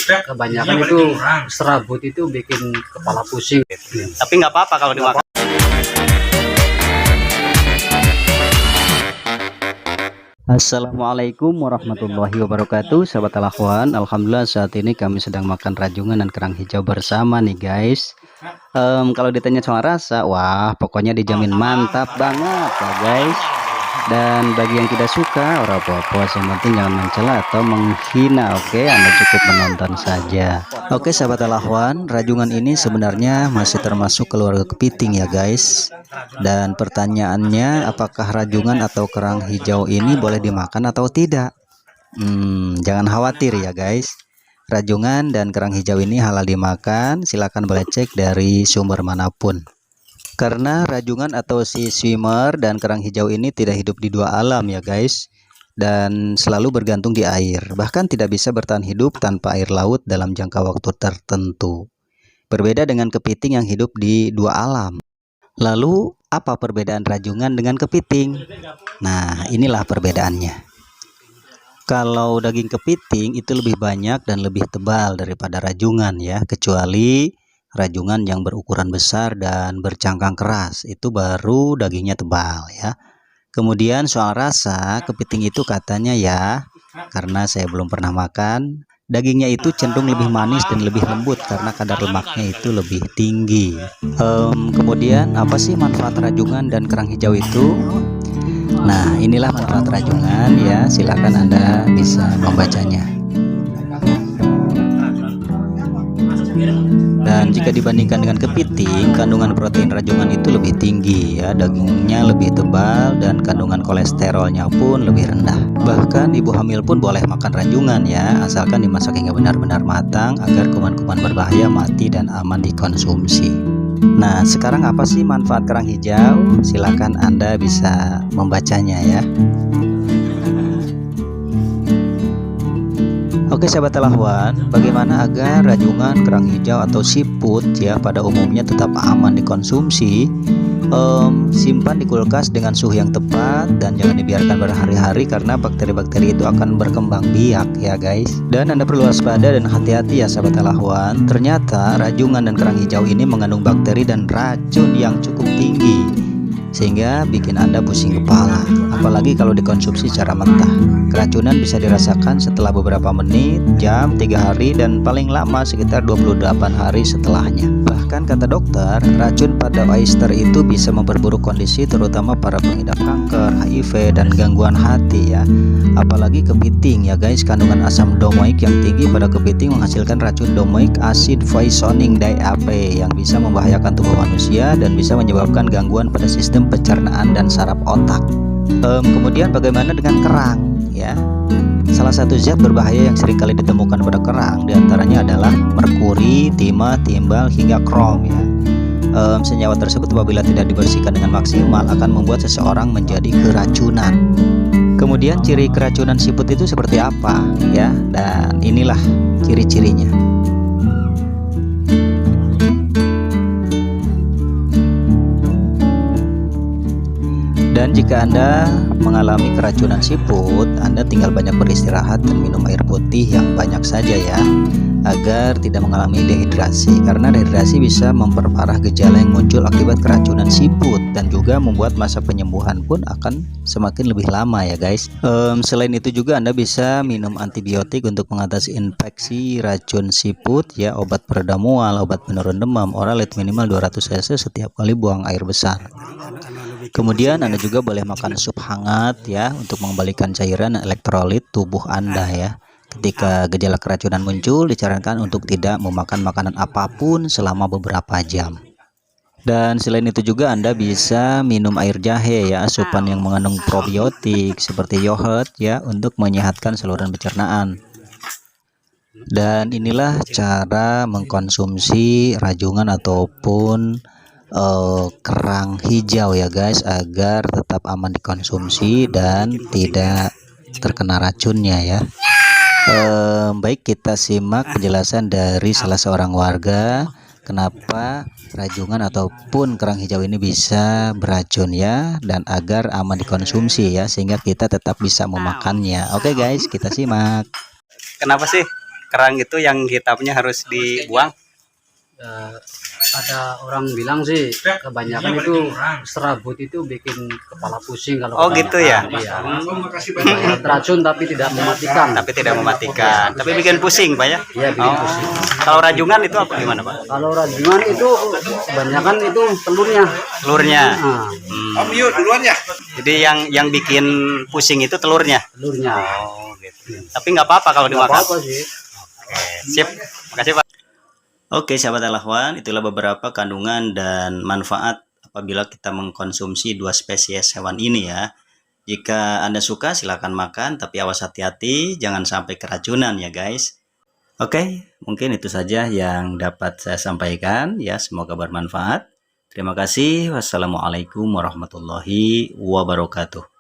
kebanyakan itu serabut itu bikin kepala pusing. Tapi nggak apa-apa kalau dimakan. Assalamualaikum warahmatullahi wabarakatuh, sahabat Al-Akhwan. Alhamdulillah saat ini kami sedang makan rajungan dan kerang hijau bersama nih guys. Kalau ditanya soal rasa, wah pokoknya dijamin mantap banget ya guys. Dan bagi yang tidak suka, ora apa-apa, yang penting jangan mencela atau menghina. Oke, Anda cukup menonton saja. Oke sahabat Al-Akhwan, rajungan ini sebenarnya masih termasuk keluarga kepiting ya guys. Dan pertanyaannya, apakah rajungan atau kerang hijau ini boleh dimakan atau tidak? Jangan khawatir ya guys. Rajungan dan kerang hijau ini halal dimakan, silahkan boleh cek dari sumber manapun. Karena rajungan atau sea swimmer dan kerang hijau ini tidak hidup di dua alam ya guys, dan selalu bergantung di air, bahkan tidak bisa bertahan hidup tanpa air laut dalam jangka waktu tertentu. Berbeda dengan kepiting yang hidup di dua alam. Lalu apa perbedaan rajungan dengan kepiting? Nah, inilah perbedaannya. Kalau daging kepiting itu lebih banyak dan lebih tebal daripada rajungan ya, kecuali rajungan yang berukuran besar dan bercangkang keras, itu baru dagingnya tebal ya. Kemudian soal rasa, kepiting itu katanya ya, karena saya belum pernah makan, dagingnya itu cenderung lebih manis dan lebih lembut karena kadar lemaknya itu lebih tinggi. Kemudian apa sih manfaat rajungan dan kerang hijau itu? Nah, inilah manfaat rajungan ya, silakan Anda bisa membacanya. Dan jika dibandingkan dengan kepiting, kandungan protein rajungan itu lebih tinggi ya, dagingnya lebih tebal dan kandungan kolesterolnya pun lebih rendah. Bahkan ibu hamil pun boleh makan rajungan ya, asalkan dimasak hingga benar-benar matang agar kuman-kuman berbahaya mati dan aman dikonsumsi. Nah, sekarang apa sih manfaat kerang hijau? Silakan Anda bisa membacanya ya. Oke sahabat Al-Akhwan, bagaimana agar rajungan, kerang hijau atau siput ya pada umumnya tetap aman dikonsumsi? Simpan di kulkas dengan suhu yang tepat dan jangan dibiarkan berhari-hari karena bakteri-bakteri itu akan berkembang biak ya guys. Dan Anda perlu waspada dan hati-hati ya sahabat Al-Akhwan. Ternyata rajungan dan kerang hijau ini mengandung bakteri dan racun yang cukup tinggi, sehingga bikin Anda pusing kepala, apalagi kalau dikonsumsi secara mentah. Keracunan bisa dirasakan setelah beberapa menit, jam, 3 hari, dan paling lama sekitar 28 hari setelahnya. Bahkan kata dokter, racun pada oyster itu bisa memperburuk kondisi terutama para pengidap kanker, HIV, dan gangguan hati ya. Apalagi kepiting ya guys, kandungan asam domoik yang tinggi pada kepiting menghasilkan racun domoic acid poisoning DAP yang bisa membahayakan tubuh manusia dan bisa menyebabkan gangguan pada sistem pencernaan dan saraf otak. Kemudian bagaimana dengan kerang ya? Salah satu zat berbahaya yang seringkali ditemukan pada kerang diantaranya adalah merkuri, timah, timbal, hingga krom ya. Senyawa tersebut apabila tidak dibersihkan dengan maksimal akan membuat seseorang menjadi keracunan. Kemudian ciri keracunan siput itu seperti apa ya? Dan inilah ciri-cirinya. Dan jika Anda mengalami keracunan siput, Anda tinggal banyak beristirahat dan minum air putih yang banyak saja ya, agar tidak mengalami dehidrasi. Karena dehidrasi bisa memperparah gejala yang muncul akibat keracunan siput dan juga membuat masa penyembuhan pun akan semakin lebih lama ya guys. Selain itu juga Anda bisa minum antibiotik untuk mengatasi infeksi racun siput ya, obat peredam mual, obat penurun demam, oralit minimal 200 cc setiap kali buang air besar. Kemudian Anda juga boleh makan sup hangat ya untuk mengembalikan cairan elektrolit tubuh Anda ya. Ketika gejala keracunan muncul, disarankan untuk tidak memakan makanan apapun selama beberapa jam. Dan selain itu juga Anda bisa minum air jahe ya, asupan yang mengandung probiotik seperti yogurt ya, untuk menyehatkan saluran pencernaan. Dan inilah cara mengkonsumsi rajungan ataupun kerang hijau ya guys, agar tetap aman dikonsumsi dan tidak terkena racunnya ya. Baik, kita simak penjelasan dari salah seorang warga kenapa rajungan ataupun kerang hijau ini bisa beracun ya, dan agar aman dikonsumsi ya, sehingga kita tetap bisa memakannya. Oke guys, kita simak. Kenapa sih kerang itu yang hitamnya harus dibuang? Ada orang bilang sih kebanyakan itu serabut itu bikin kepala pusing kalau Oh gitu ya. kebanyakan. Iya. Racun tapi tidak mematikan. Tapi tidak mematikan, tapi bikin pusing Pak ya. Iya, bikin pusing. Kalau rajungan itu apa gimana Pak? Kalau rajungan itu kebanyakan itu telurnya. Telurnya. Nah, Om yuk duluan ya. Jadi yang bikin pusing itu telurnya. telurnya. Oh gitu. Tapi nggak apa-apa kalau Nggak dimakan. apa-apa sih. Oke, sip. Makasih Pak. Oke sahabat Al-Ikhwan, itulah beberapa kandungan dan manfaat apabila kita mengkonsumsi dua spesies hewan ini ya. Jika Anda suka silahkan makan, tapi awas hati-hati jangan sampai keracunan ya guys. Oke, mungkin itu saja yang dapat saya sampaikan ya, semoga bermanfaat. Terima kasih. Wassalamualaikum warahmatullahi wabarakatuh.